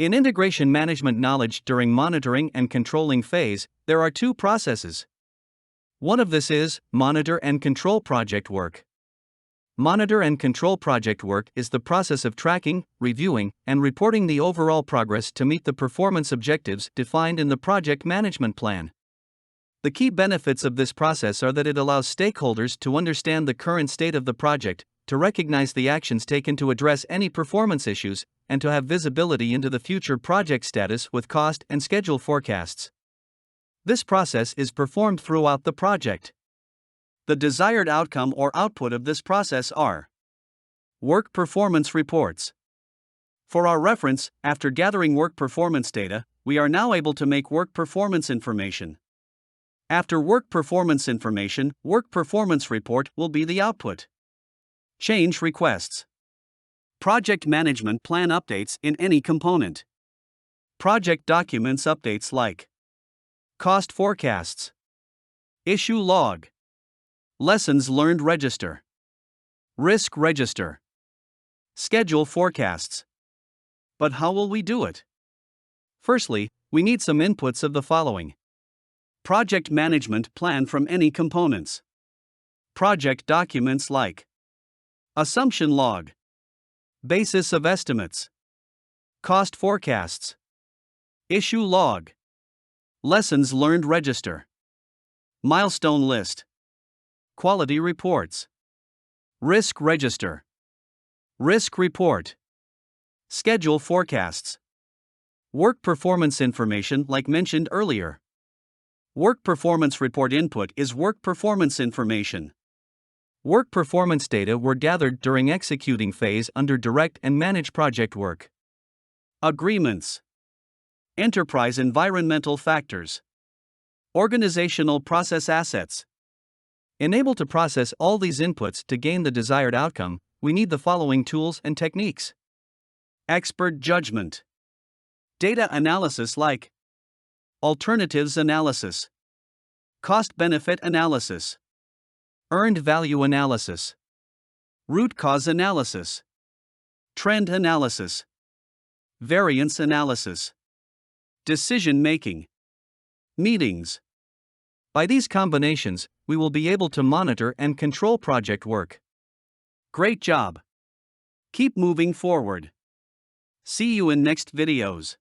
In integration management knowledge during monitoring and controlling phase, there are two processes. One of this is monitor and control project work. Monitor and control project work is the process of tracking, reviewing, and reporting the overall progress to meet the performance objectives defined in the project management plan. The key benefits of this process are that it allows stakeholders to understand the current state of the project, to recognize the actions taken to address any performance issues, and to have visibility into the future project status with cost and schedule forecasts. This process is performed throughout the project. The desired outcome or output of this process are work performance reports. For our reference, after gathering work performance data, we are now able to make work performance information. After work performance information, work performance report will be the output. Change requests. Project management plan updates in any component. Project documents updates like cost forecasts, issue log, lessons learned register, risk register, schedule forecasts. But how will we do it? Firstly, we need some inputs of the following: project management plan from any components, project documents like assumption log, basis of estimates, cost forecasts, issue log, lessons learned register, milestone list, quality reports, risk register, risk report, schedule forecasts, work performance information like mentioned earlier. Work performance report input is work performance information. Work performance data were gathered during executing phase under direct and manage project work. Agreements. Enterprise environmental factors. Organizational process assets. Able to process all these inputs to gain the desired outcome, we need the following tools and techniques. Expert judgment. Data analysis like alternatives analysis, cost-benefit analysis, earned value analysis, root cause analysis, trend analysis, variance analysis, decision-making, meetings. By these combinations, we will be able to monitor and control project work. Great job! Keep moving forward. See you in next videos.